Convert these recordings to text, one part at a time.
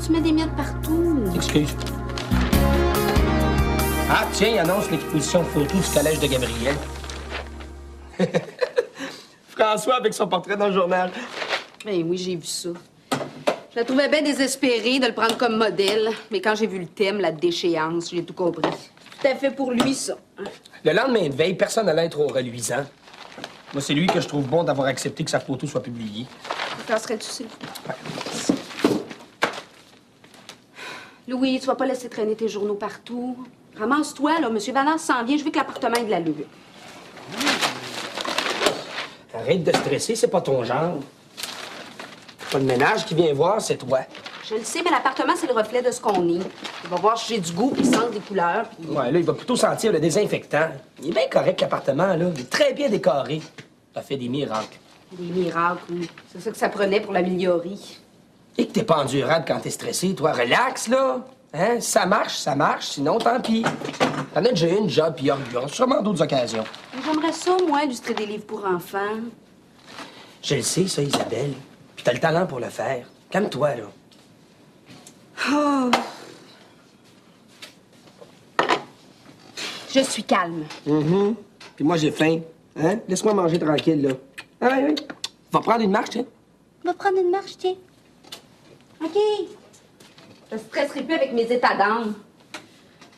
tu mets des miettes partout. Excuse. Ah, tiens, il annonce l'exposition photo du collège de Gabriel. François avec son portrait dans le journal. Eh oui, j'ai vu ça. Je la trouvais bien désespérée de le prendre comme modèle. Mais quand j'ai vu le thème, la déchéance, j'ai tout compris. Tout à fait pour lui, ça. Le lendemain de veille, personne n'allait être au reluisant. Moi, c'est lui que je trouve bon d'avoir accepté que sa photo soit publiée. Quand serais-tu, s'il vous plaît? Louis, tu vas pas laisser traîner tes journaux partout. Ramasse-toi, là. M. Valence s'en vient. Je veux que l'appartement ait de l'allure. Arrête de stresser, c'est pas ton genre. Pas de ménage qui vient voir, c'est toi. Je le sais, mais l'appartement, c'est le reflet de ce qu'on est. Il va voir si j'ai du goût, puis il sent des couleurs, puis... Ouais, là, il va plutôt sentir le désinfectant. Il est bien correct, l'appartement, là. Il est très bien décoré. T'as fait des miracles. Des miracles, oui. C'est ça que ça prenait pour l'améliorer. Et que t'es pas endurable quand t'es stressé, toi. Relax, là. Hein? Ça marche, sinon tant pis. T'en as déjà une job, puis il y aura sûrement d'autres occasions. J'aimerais ça, moi, illustrer des livres pour enfants. Je le sais, ça, Isabelle. Puis t'as le talent pour le faire. Calme-toi, là. Oh. Je suis calme. Puis moi, j'ai faim. Hein? Laisse-moi manger tranquille, là. Ah, oui. Va prendre une marche, tiens. On va prendre une marche, tiens. OK. Je stresserai plus avec mes états d'âme.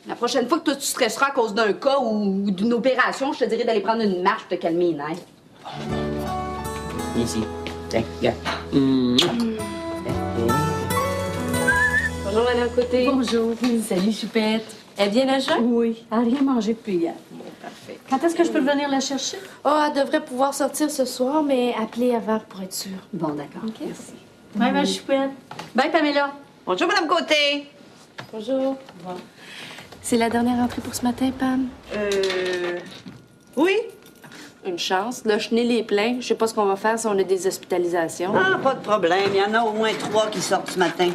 La prochaine fois que toi, tu stresseras à cause d'un cas ou d'une opération, je te dirai d'aller prendre une marche pour te calmer les nerfs. Viens ici. Tiens, regarde. Bonjour, Madame Côté. Bonjour. Salut, Choupette. Elle vient la jeune? Oui. Elle n'a rien mangé depuis hier. Bon, parfait. Quand est-ce que je peux venir la chercher? Ah, elle devrait pouvoir sortir ce soir, mais appelez avant pour être sûre. Bon, d'accord. OK. Merci. Bye, ma Choupette. Bye, Pamela. Bonjour, Madame Côté. Bonjour. C'est la dernière entrée pour ce matin, Pam? Oui? Une chance. Le chenil est plein. Je sais pas ce qu'on va faire si on a des hospitalisations. Ah, pas de problème. Il y en a au moins 3 qui sortent ce matin.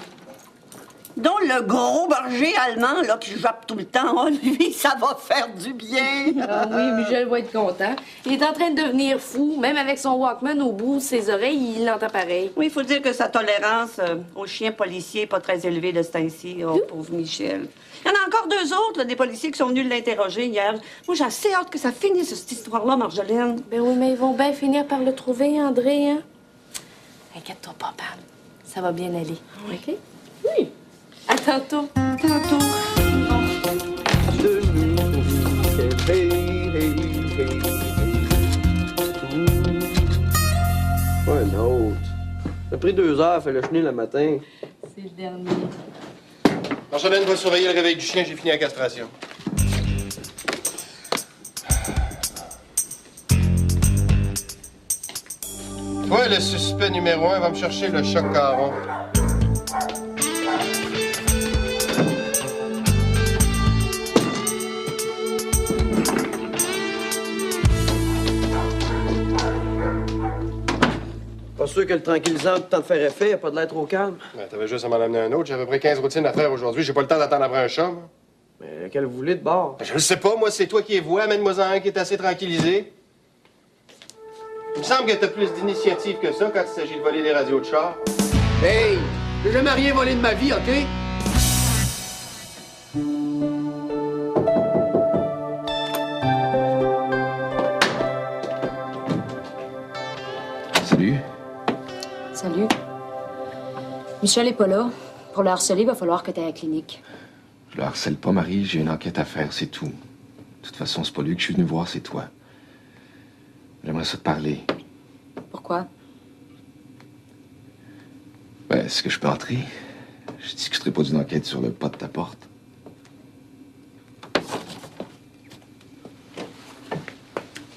Dont le gros berger allemand, là, qui jappe tout le temps. Oh, lui, ça va faire du bien. Ah oui, Michel va être content. Il est en train de devenir fou. Même avec son Walkman au bout de ses oreilles, il l'entend pareil. Oui, il faut dire que sa tolérance aux chiens policiers n'est pas très élevée de ce temps-ci. Oh, pauvre Michel. Il y en a encore 2 autres, là, des policiers qui sont venus l'interroger hier. Moi, j'ai assez hâte que ça finisse, cette histoire-là, Marjolaine. Ben oui, mais ils vont bien finir par le trouver, André, hein? Inquiète-toi pas, Pam. Ça va bien aller. OK? Oui. À tantôt. Tantôt. Pas un autre. Ça a pris 2 heures à faire le chenil le matin. C'est le dernier. Marjolaine va surveiller le réveil du chien, j'ai fini la castration. Toi, le suspect numéro 1 va me chercher le choc caron. Pas sûr que le tranquillisant a tout le temps de faire effet, il a pas de l'air trop calme. Ben, t'avais juste à m'en amener un autre. J'ai à peu près 15 routines à faire aujourd'hui. J'ai pas le temps d'attendre après un chat, moi. Mais lequel vous voulez de bord? Ben, je le sais pas, moi, c'est toi qui les vois. Amène-moi-en un qui est assez tranquillisé. Il me semble que t'as plus d'initiative que ça quand il s'agit de voler des radios de char. Hey! J'ai jamais rien volé de ma vie, OK? Salut. Salut. Michel est pas là. Pour le harceler, il va falloir que tu ailles à la clinique. Je le harcèle pas, Marie. J'ai une enquête à faire, c'est tout. De toute façon, c'est pas lui que je suis venu voir, c'est toi. J'aimerais ça te parler. Pourquoi? Ben, est-ce que je peux entrer? Je discuterai pas d'une enquête sur le pas de ta porte.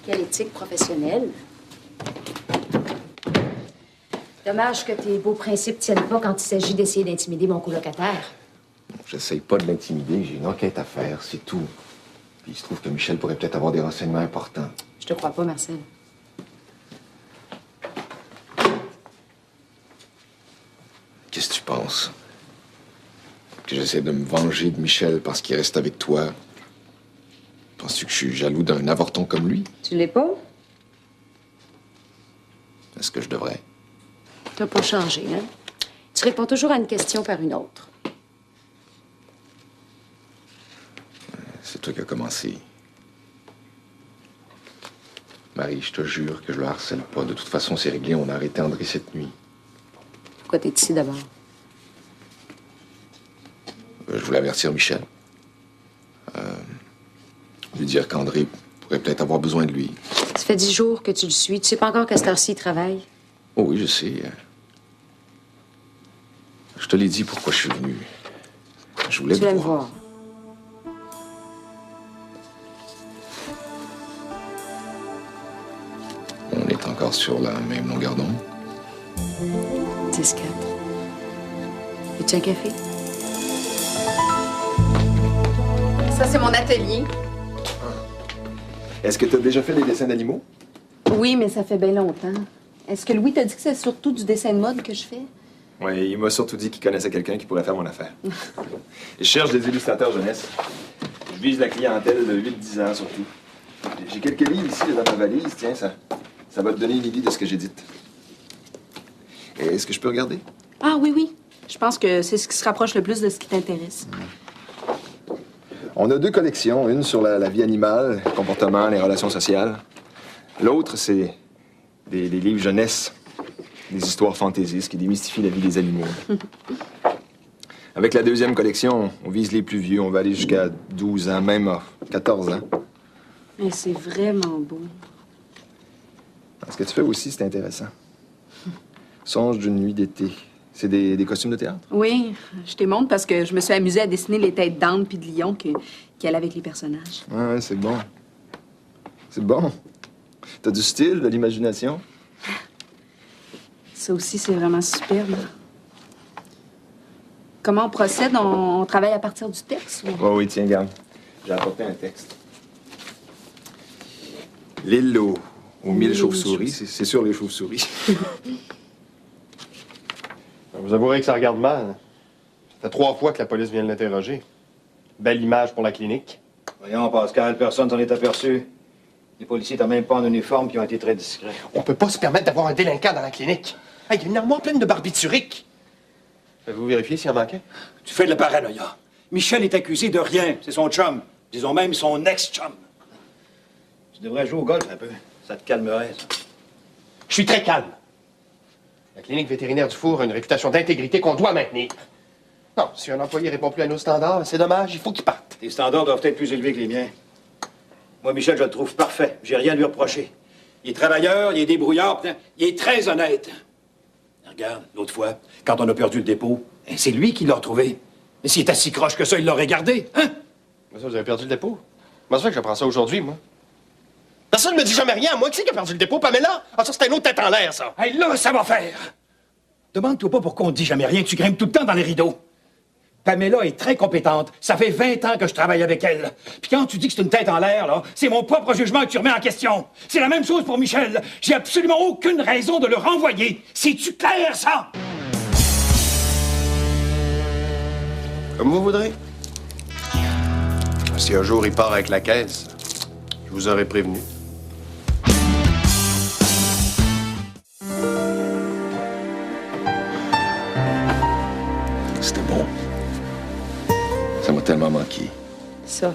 Quelle éthique professionnelle. Dommage que tes beaux principes tiennent pas quand il s'agit d'essayer d'intimider mon colocataire. J'essaye pas de l'intimider, j'ai une enquête à faire, c'est tout. Puis il se trouve que Michel pourrait peut-être avoir des renseignements importants. Je te crois pas, Marcel. Qu'est-ce que tu penses? Que j'essaie de me venger de Michel parce qu'il reste avec toi? Penses-tu que je suis jaloux d'un avorton comme lui? Tu l'es pas? Est-ce que je devrais? T'as pas changé, hein? Tu réponds toujours à une question par une autre. Marie, je te jure que je le harcèle pas. De toute façon, c'est réglé. On a arrêté André cette nuit. Pourquoi t'es ici d'abord? Je voulais avertir Michel. Lui dire qu'André pourrait peut-être avoir besoin de lui. Ça fait 10 jours que tu le suis. Tu sais pas encore qu'à cette heure-ci, il travaille? Oh oui, je sais. Je te l'ai dit pourquoi je suis venu. Je voulais Tu voulais me voir. On est encore sur la même longueur d'onde. 10-4. Veux-tu un café? Ça, c'est mon atelier. Est-ce que tu as déjà fait des dessins d'animaux? Oui, mais ça fait bien longtemps. Est-ce que Louis t'a dit que c'est surtout du dessin de mode que je fais? Oui, il m'a surtout dit qu'il connaissait quelqu'un qui pourrait faire mon affaire. Je cherche des illustrateurs jeunesse. Je vise la clientèle de 8-10 ans, surtout. J'ai quelques livres ici dans ma valise. Tiens, ça va te donner une idée de ce que j'édite. Est-ce que je peux regarder? Ah oui, oui. Je pense que c'est ce qui se rapproche le plus de ce qui t'intéresse. On a 2 collections. Une sur la vie animale, le comportement, les relations sociales. L'autre, c'est des livres jeunesse. Des histoires fantaisistes qui démystifient la vie des animaux. Avec la 2e collection, on vise les plus vieux. On va aller jusqu'à 12 ans, même 14 ans. Mais c'est vraiment beau. Ce que tu fais aussi, c'est intéressant. Songe d'une nuit d'été. C'est des costumes de théâtre? Oui, je t'ai montre parce que je me suis amusée à dessiner les têtes d'âne puis de lion qui allaient avec les personnages. Ouais, c'est bon. C'est bon. T'as du style, de l'imagination. Ça aussi, c'est vraiment superbe. Comment on procède? On travaille à partir du texte? Ou... Oh oui, tiens, regarde. J'ai apporté un texte. L'île aux 1000 chauves-souris. C'est sur les chauves-souris. Vous avouerez que ça regarde mal. Ça fait 3 fois que la police vient de l'interroger. Belle image pour la clinique. Voyons, Pascal, personne s'en est aperçu. Les policiers n'étaient même pas en uniforme qui ont été très discrets. On peut pas se permettre d'avoir un délinquant dans la clinique. Il y a une armoire pleine de barbituriques. Avez-vous vérifié s'il en manquait? Tu fais de la paranoïa. Michel est accusé de rien. C'est son chum. Disons même son ex-chum. Tu devrais jouer au golf un peu. Ça te calmerait, ça. Je suis très calme. La clinique vétérinaire du Four a une réputation d'intégrité qu'on doit maintenir. Non, si un employé répond plus à nos standards, c'est dommage, il faut qu'il parte. Tes standards doivent être plus élevés que les miens. Moi, Michel, je le trouve parfait. J'ai rien à lui reprocher. Il est travailleur, il est débrouillard, il est très honnête. Regarde, l'autre fois, quand on a perdu le dépôt, c'est lui qui l'a retrouvé. Mais s'il était si croche que ça, il l'aurait gardé, hein? Mais ça, vous avez perdu le dépôt? Comment ça fait que j'apprends ça aujourd'hui, moi? Personne ne me dit jamais rien. Moi, qui c'est qui a perdu le dépôt, Pamela? Ah, ça, c'est un autre tête en l'air, ça. Hey, là, ça va faire! Demande-toi pas pourquoi on ne dit jamais rien, tu grimpes tout le temps dans les rideaux. Pamela est très compétente. Ça fait 20 ans que je travaille avec elle. Puis quand tu dis que c'est une tête en l'air, là, c'est mon propre jugement que tu remets en question. C'est la même chose pour Michel. J'ai absolument aucune raison de le renvoyer. C'est-tu clair, ça? Comme vous voudrez. Si un jour il part avec la caisse, je vous aurais prévenu. C'était bon. Ça m'a tellement manqué. Ça,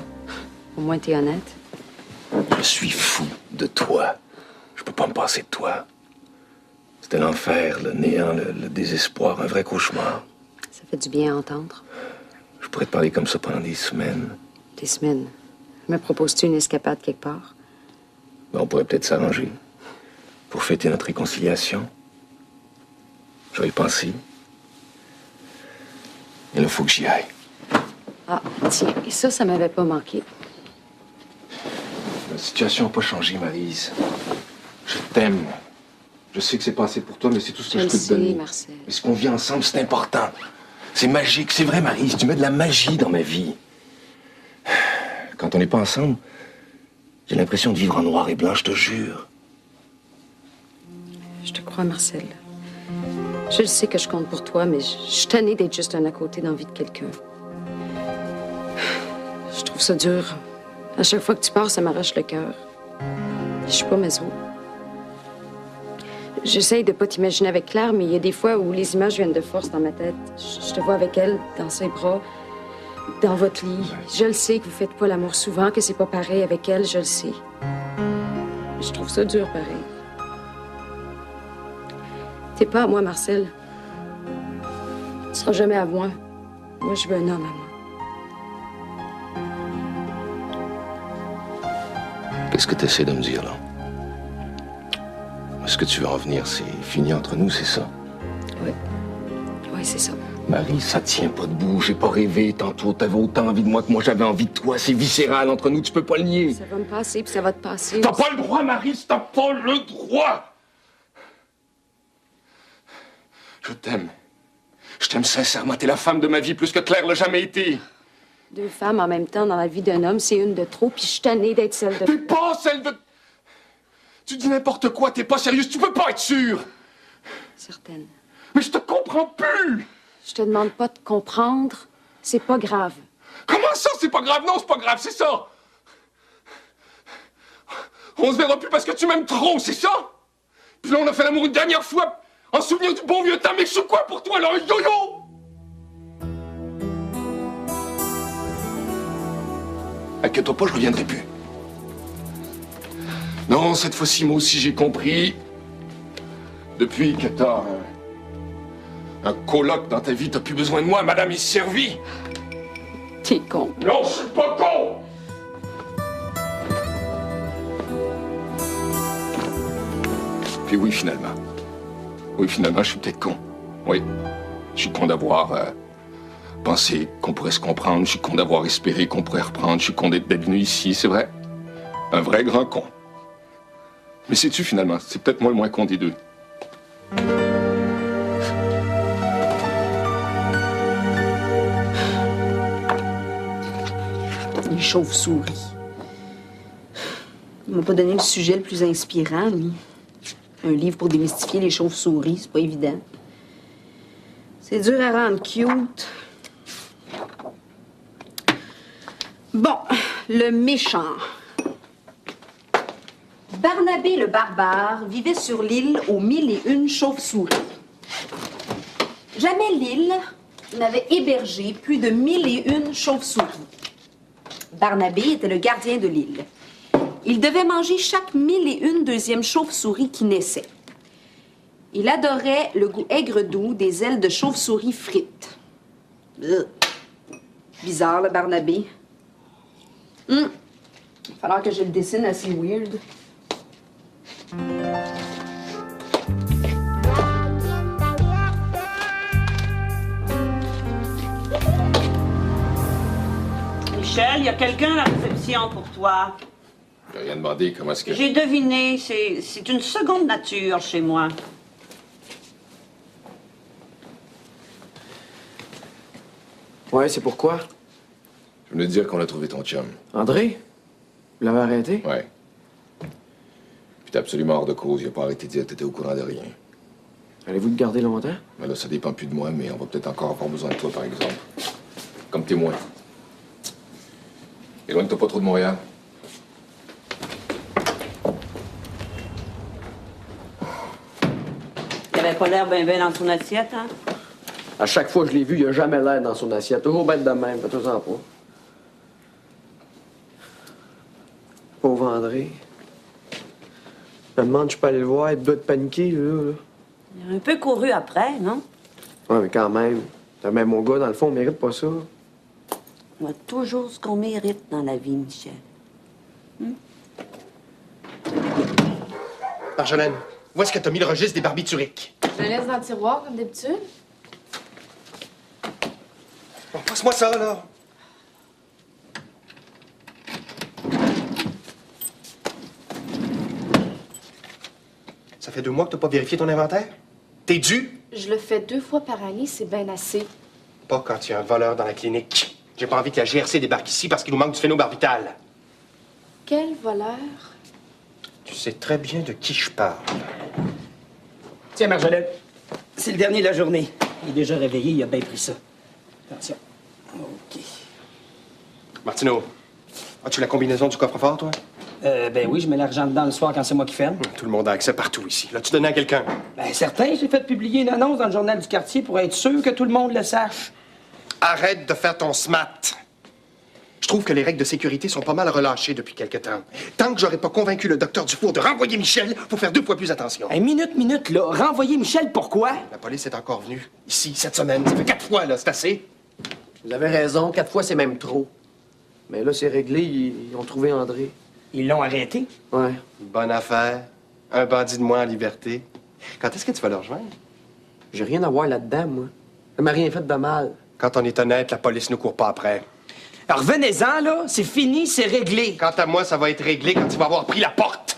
au moins t'es honnête. Je suis fou de toi. Je peux pas me passer de toi. C'était l'enfer, le néant, le désespoir, un vrai cauchemar. Ça fait du bien à entendre. Je pourrais te parler comme ça pendant des semaines. Des semaines. Me proposes-tu une escapade quelque part? Ben, on pourrait peut-être s'arranger pour fêter notre réconciliation. Je vais y penser. Et là, il faut que j'y aille. Ah, tiens, et ça m'avait pas manqué. La situation n'a pas changé, Maryse. Je t'aime. Je sais que c'est pas assez pour toi, mais c'est tout ce que je peux te donner. Marcel. Mais ce qu'on vit ensemble, c'est important. C'est magique, c'est vrai, Maryse. Tu mets de la magie dans ma vie. Quand on n'est pas ensemble, j'ai l'impression de vivre en noir et blanc, je te jure. Je te crois, Marcel. Je le sais que je compte pour toi, mais je suis tannée d'être juste un à côté dans la vie de quelqu'un. Je trouve ça dur. À chaque fois que tu pars, ça m'arrache le cœur. Je suis pas maso. J'essaye de pas t'imaginer avec Claire, mais il y a des fois où les images viennent de force dans ma tête. Je te vois avec elle, dans ses bras, dans votre lit. Je le sais que vous faites pas l'amour souvent, que c'est pas pareil avec elle, je le sais. Je trouve ça dur, pareil. T'es pas à moi, Marcel. Tu seras jamais à moi. Moi, je veux un homme à moi. Qu'est-ce que tu essaies de me dire, là? Est-ce que tu veux en venir? C'est fini entre nous, c'est ça? Oui. Oui, c'est ça. Marie, ça tient pas debout. J'ai pas rêvé. Tantôt, t'avais autant envie de moi que moi j'avais envie de toi. C'est viscéral entre nous, tu peux pas le nier. Ça va me passer, puis ça va te passer. T'as pas le droit, Marie, t'as pas le droit! Je t'aime. Je t'aime sincèrement. T'es la femme de ma vie plus que Claire l'a jamais été. 2 femmes en même temps dans la vie d'un homme, c'est une de trop, puis je suis tannée d'être celle de... T'es pas celle de... Tu dis n'importe quoi, t'es pas sérieuse, tu peux pas être sûre! Certaine. Mais je te comprends plus! Je te demande pas de comprendre, c'est pas grave. Comment ça, c'est pas grave? Non, c'est pas grave, c'est ça! On se verra plus parce que tu m'aimes trop, c'est ça? Puis là, on a fait l'amour une dernière fois, en souvenir du bon vieux temps, mais je suis quoi pour toi, là, un yo-yo? Inquiète-toi pas, je reviendrai plus. Non, cette fois-ci, moi aussi, j'ai compris. Depuis que t'as un coloc dans ta vie, t'as plus besoin de moi, madame est servie. T'es con. Non, je suis pas con! Puis oui, finalement. Oui, finalement, je suis peut-être con. Oui. Je suis con d'avoir pensé qu'on pourrait se comprendre. Je suis con d'avoir espéré qu'on pourrait reprendre. Je suis con d'être venu ici, c'est vrai. Un vrai grand con. Mais sais-tu, finalement, c'est peut-être moi le moins con des deux. Les chauves-souris. Il m'a pas donné le sujet le plus inspirant, lui. Un livre pour démystifier les chauves-souris, c'est pas évident. C'est dur à rendre cute. Bon, le méchant. Barnabé le barbare vivait sur l'île aux 1001 chauves-souris. Jamais l'île n'avait hébergé plus de 1001 chauves-souris. Barnabé était le gardien de l'île. Il devait manger chaque 1001 deuxième chauve-souris qui naissait. Il adorait le goût aigre-doux des ailes de chauve-souris frites. Bizarre, le Barnabé. Il va falloir que je le dessine assez weird. Michel, il y a quelqu'un à la réception pour toi. J'ai rien demandé, comment est-ce que... J'ai deviné, c'est une seconde nature chez moi. Ouais, c'est pourquoi? Je venais de dire qu'on a trouvé ton chum. André? Vous l'avez arrêté? Ouais. Puis t'es absolument hors de cause, il a pas arrêté de dire que t'étais au courant de rien. Allez-vous le garder longtemps? Ben là, ça dépend plus de moi, mais on va peut-être encore avoir besoin de toi, par exemple. Comme témoin. Éloigne-toi pas trop de Montréal. Il avait pas l'air bien dans son assiette, hein? À chaque fois que je l'ai vu, il a jamais l'air dans son assiette. Toujours bête de même, faites-en pas. Pauvre André. Je me demande, je peux aller le voir, il doit être paniqué, là. Il a un peu couru après, non? Ouais, mais quand même. T'as même mon gars, dans le fond, on mérite pas ça. On a toujours ce qu'on mérite dans la vie, Michel. Marjolaine, où est-ce que t'as mis le registre des barbituriques? Je le laisse dans le tiroir, comme d'habitude. Bon, passe-moi ça, là. Ça fait 2 mois que t'as pas vérifié ton inventaire? T'es dû? Je le fais 2 fois par année, c'est bien assez. Pas quand il y a un voleur dans la clinique. J'ai pas envie que la GRC débarque ici parce qu'il nous manque du phénobarbital. Quel voleur? Tu sais très bien de qui je parle. Tiens, Marjolaine, c'est le dernier de la journée. Il est déjà réveillé, il a bien pris ça. Attention. OK. Martineau, as-tu la combinaison du coffre-fort, toi? Ben oui, je mets l'argent dedans le soir quand c'est moi qui ferme. Tout le monde a accès partout ici. L'as-tu donné à quelqu'un? Ben certain, j'ai fait publier une annonce dans le journal du quartier pour être sûr que tout le monde le sache. Arrête de faire ton smat. Je trouve que les règles de sécurité sont pas mal relâchées depuis quelque temps. Tant que j'aurais pas convaincu le docteur Dufour de renvoyer Michel, faut faire 2 fois plus attention. Hey, minute, là. Renvoyer Michel, pourquoi? La police est encore venue, ici, cette semaine. Ça fait 4 fois, là, c'est assez. Vous avez raison, 4 fois, c'est même trop. Mais là, c'est réglé, ils ont trouvé André. Ils l'ont arrêté? Ouais. Une bonne affaire. Un bandit de moins en liberté. Quand est-ce que tu vas le rejoindre? J'ai rien à voir là-dedans, moi. Ça m'a rien fait de mal. Quand on est honnête, la police ne court pas après. Alors, revenez-en, là. C'est fini, c'est réglé. Quant à moi, ça va être réglé quand tu vas avoir pris la porte.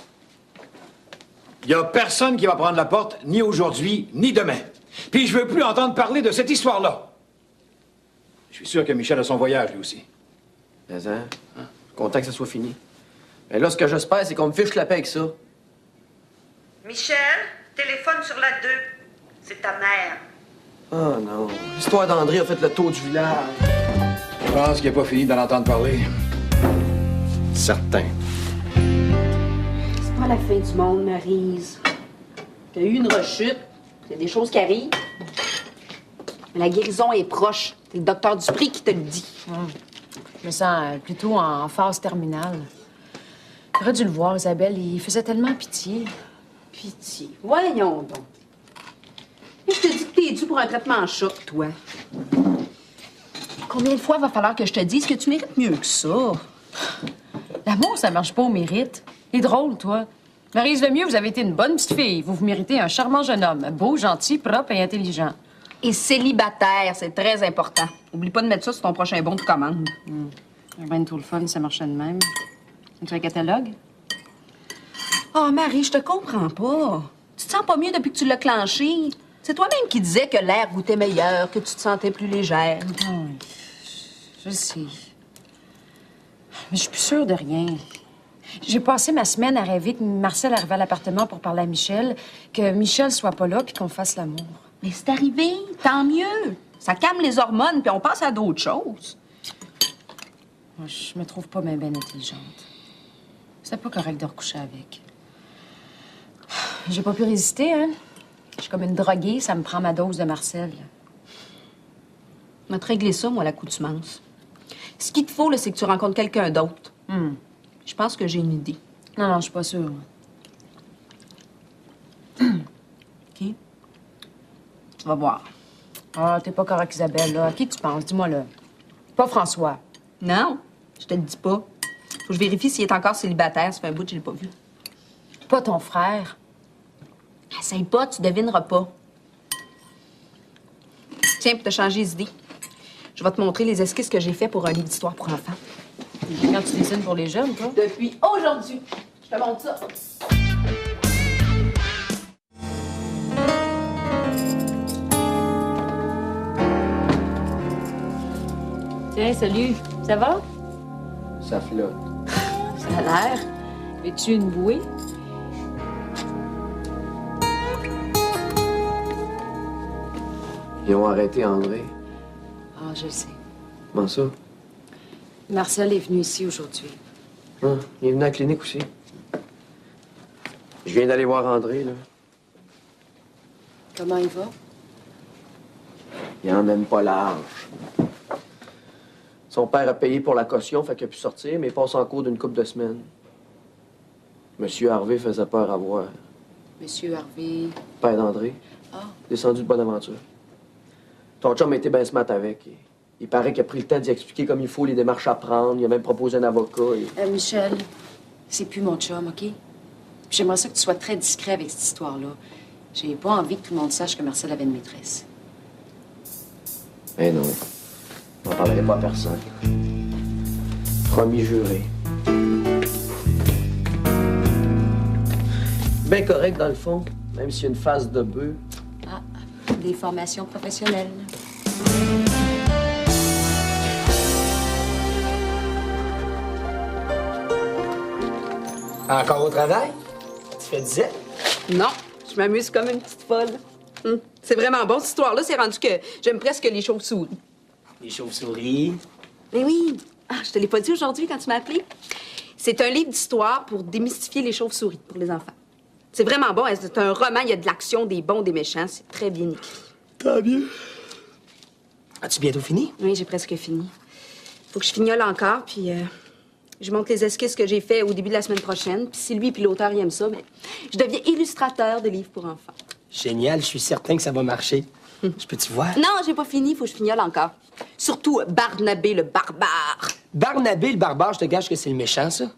Il y a personne qui va prendre la porte, ni aujourd'hui, ni demain. Puis je veux plus entendre parler de cette histoire-là. Je suis sûr que Michel a son voyage, lui aussi. Mais hein? Content que ça soit fini. Mais là, ce que j'espère, c'est qu'on me fiche la paix avec ça. Michel, téléphone sur la 2. C'est ta mère. Oh non. L'histoire d'André a fait le tour du village. Je pense qu'il n'a pas fini d'en entendre parler. Certain. C'est pas la fin du monde, Maryse. T'as eu une rechute. Il y a des choses qui arrivent. Mais la guérison est proche. C'est le docteur Dupré qui te le dit. Je me sens plutôt en phase terminale. J'aurais dû le voir, Isabelle. Il faisait tellement pitié. Pitié. Voyons donc. Et je te dis que t'es dû pour un traitement en choc, toi. Combien de fois va falloir que je te dise que tu mérites mieux que ça? L'amour, ça marche pas au mérite. T'es drôle, toi. Maryse Lemieux, vous avez été une bonne petite fille. Vous méritez un charmant jeune homme. Beau, gentil, propre et intelligent. Et célibataire, c'est très important. Oublie pas de mettre ça sur ton prochain bon de commande. Ben tout le fun, ça marchait de même. C'est un catalogue? Oh, Marie, je te comprends pas. Tu te sens pas mieux depuis que tu l'as clenché. C'est toi-même qui disais que l'air goûtait meilleur, que tu te sentais plus légère. Oui, je sais. Mais je suis plus sûre de rien. J'ai passé ma semaine à rêver que Marcel arrivait à l'appartement pour parler à Michel, que Michel soit pas là puis qu'on fasse l'amour. Mais c'est arrivé, tant mieux. Ça calme les hormones puis on passe à d'autres choses. Moi, je me trouve pas bien intelligente. C'est pas correct de recoucher avec. J'ai pas pu résister, hein? Je suis comme une droguée, ça me prend ma dose de Marcel. Je vais te régler ça, moi, l'accoutumance. Ce qu'il te faut, là, c'est que tu rencontres quelqu'un d'autre. Je pense que j'ai une idée. Non, je suis pas sûre. OK? Tu vas voir. Ah, t'es pas correct, Isabelle, là. À qui tu penses? Dis-moi, là. Pas François. Non, je te le dis pas. Faut que je vérifie s'il est encore célibataire. Ça fait un bout que je l'ai pas vu. Pas ton frère. Essaye pas, tu devineras pas. Tiens, pour te changer les idées, je vais te montrer les esquisses que j'ai fait pour un livre d'histoire pour enfants. Quand tu dessines pour les jeunes, toi? Depuis aujourd'hui. Je te montre ça. Tiens, salut. Ça va? Ça flotte. Ça a l'air. Es-tu une bouée? Ils ont arrêté André. Ah, je sais. Comment ça? Marcel est venu ici aujourd'hui. Ah, il est venu à la clinique aussi. Je viens d'aller voir André, là. Comment il va? Il en même pas large. Son père a payé pour la caution, fait qu'il a pu sortir, mais il passe en cours d'une couple de semaines. Monsieur Harvey faisait peur à voir. Monsieur Harvey. Père d'André. Ah. Descendu de Bonaventure. Ton chum a été bien smart avec. Il paraît qu'il a pris le temps d'y expliquer comme il faut les démarches à prendre. Il a même proposé un avocat. Michel, c'est plus mon chum, OK? J'aimerais ça que tu sois très discret avec cette histoire-là. J'ai pas envie que tout le monde sache que Marcel avait une maîtresse. Eh non. On n'en parlerai pas à personne. Promis juré. Bien correct, dans le fond. Même s'il y a une phase de bœuf. Ah, des formations professionnelles. Encore au travail? Tu fais 10 ans? Non, je m'amuse comme une petite folle. C'est vraiment bon, cette histoire-là. C'est rendu que j'aime presque les chauves-souris. Les chauves-souris? Mais oui. Ah, je te l'ai pas dit aujourd'hui quand tu m'as appelé. C'est un livre d'histoire pour démystifier les chauves-souris pour les enfants. C'est vraiment bon. C'est un roman. Il y a de l'action, des bons, des méchants. C'est très bien écrit. Tant mieux. As-tu bientôt fini? Oui, j'ai presque fini. Faut que je fignole encore, puis je montre les esquisses que j'ai fait au début de la semaine prochaine. Puis si lui puis l'auteur il aime ça, mais je deviens illustrateur de livres pour enfants. Génial, je suis certain que ça va marcher. Je peux-tu voir? Non, j'ai pas fini, faut que je fignole encore. Surtout Barnabé le barbare. Barnabé le barbare, je te gage que c'est le méchant, ça.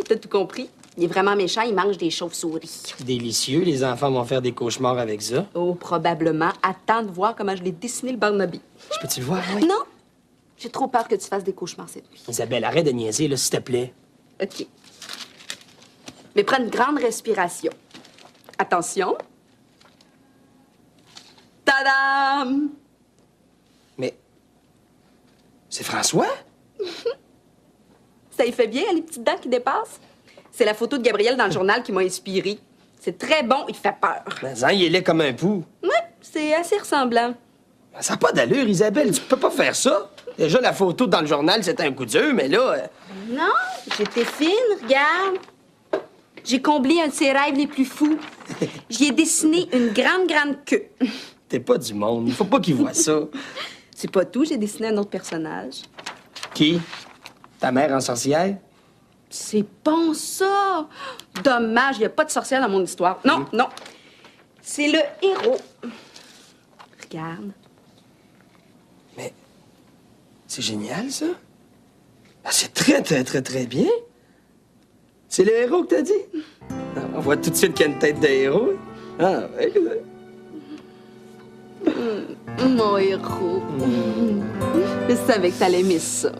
T'as tout compris. Il est vraiment méchant, il mange des chauves-souris. Délicieux, les enfants vont faire des cauchemars avec ça. Oh, probablement. Attends de voir comment je l'ai dessiné, le Barnabé. Je peux-tu le voir, oui? Non. J'ai trop peur que tu fasses des cauchemars cette nuit. Isabelle, arrête de niaiser, là, s'il te plaît. OK. Mais prends une grande respiration. Attention. Tadam! Mais... c'est François? Ça y fait bien, les petites dents qui dépassent? C'est la photo de Gabriel dans le journal qui m'a inspirée. C'est très bon, il fait peur. Mais hein, il est laid comme un pou. Ouais, c'est assez ressemblant. Ça n'a pas d'allure, Isabelle. Tu peux pas faire ça. Déjà, la photo dans le journal, c'était un coup dur, mais là... Non, j'étais fine, regarde. J'ai comblé un de ses rêves les plus fous. J'y ai dessiné une grande, grande queue. T'es pas du monde. Il faut pas qu'il voit ça. C'est pas tout, j'ai dessiné un autre personnage. Qui? Ta mère en sorcière? C'est bon, ça! Dommage, il n'y a pas de sorcière dans mon histoire. Non, non. C'est le héros. Regarde. Mais... c'est génial, ça. Ah, c'est très, très, très, très bien. C'est le héros que t'as dit? Ah, on voit tout de suite qu'il y a une tête de héros. Ah, ouais. Mon héros. Je savais que t'allais aimer ça.